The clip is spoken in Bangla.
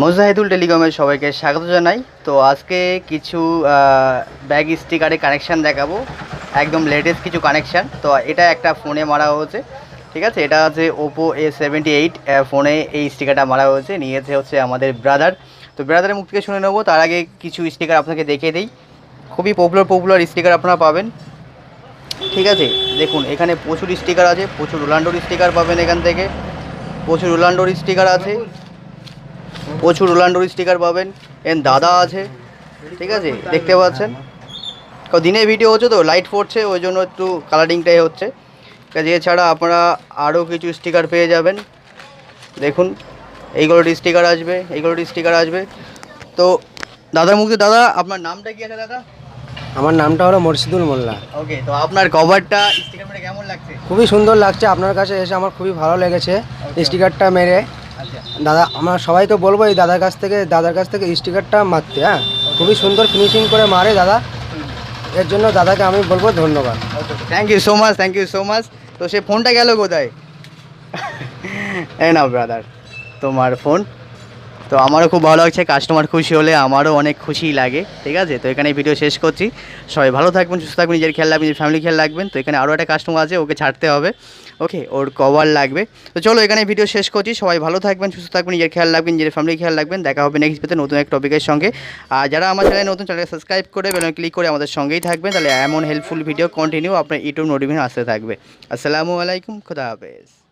মুজাহিদুল টেলিকমের সবাইকে স্বাগত জানাই। তো আজকে কিছু ব্যাগ স্টিকারে কানেকশান দেখাবো, একদম লেটেস্ট কিছু কানেকশান। তো এটা একটা ফোনে মারা হয়েছে, ঠিক আছে। এটা হচ্ছে ওপো A78 ফোনে এই স্টিকারটা মারা হয়েছে, নিয়েছে হচ্ছে আমাদের ব্রাদার। তো ব্রাদারের মুখ থেকে শুনে নেবো, তার আগে কিছু স্টিকার আপনাকে দেখিয়ে দিই। খুবই পপুলার স্টিকার আপনারা পাবেন, ঠিক আছে। দেখুন এখানে প্রচুর স্টিকার আছে, প্রচুর রোনাল্ডোর স্টিকার পাবেন এখান থেকে, প্রচুর রোনাল্ডোর স্টিকার আছে, প্রচুর রোনাল্ডোর স্টিকার পাবেন। এন দাদা আছে, ঠিক আছে, দেখতে পাচ্ছেন। দিনে ভিডিও হচ্ছে তো লাইট পড়ছে, ওই জন্য একটু কালারিংটাই হচ্ছে, ঠিক আছে। এছাড়া আপনারা আরও কিছু স্টিকার পেয়ে যাবেন। দেখুন এইগুলোর স্টিকার আসবে, এইগুলোর স্টিকার আসবে। তো দাদার মুখে, দাদা আপনার নামটা কি আছে দাদা? আমার নামটা হলো মরশিদুল মোল্লা। ওকে, তো আপনার কভারটা স্টিকার মেরে কেমন লাগছে? খুবই সুন্দর লাগছে, আপনার কাছে এসে আমার খুবই ভালো লেগেছে স্টিকারটা মেরে। আচ্ছা, দাদা, আমরা সবাইকে বলবো এই দাদার কাছ থেকে স্টিকারটা মারতে। হ্যাঁ, খুবই সুন্দর ফিনিশিং করে মারে দাদা, এর জন্য দাদাকে আমি বলবো ধন্যবাদ। Thank you so much, thank you so much. তো সে ফোনটা গেল কোথায়? এই নাও ব্রাদার, তোমার ফোন। তো আমারও খুব ভালো লাগছে, কাস্টমার খুশি হলে আমারও অনেক খুশি লাগে, ঠিক আছে। তো এখানে ভিডিও শেষ করছি। সবাই ভালো থাকবেন, সুস্থ থাকবেন, নিজের খেয়াল রাখবেন, নিজের ফ্যামিলি খেয়াল রাখবেন। তো এখানে আরও একটা কাস্টমার আছে, ওকে ছাড়তে হবে, ওকে, ওর কভার লাগবে। তো চলো এখানে ভিডিও শেষ করছি। সবাই ভালো থাকবেন, সুস্থ থাকবেন, নিজের খেয়াল রাখবেন, নিজের ফ্যামিলি খেয়াল রাখবেন। দেখা হবে নেক্সট ভিডিওতে নতুন এক টপিকের সঙ্গে। আর যারা আমার চ্যানেলে নতুন, চ্যানেলকে সাবস্ক্রাইব করে বেল ক্লিক করে আমাদের সঙ্গেই থাকবেন, তাহলে এমন হেল্পফুল ভিডিও কন্টিনিউ আপনার ইউটিউব নোটিফিকেশন আসতে থাকবে। আসসালামু আলাইকুম, খুদা হাফেজ।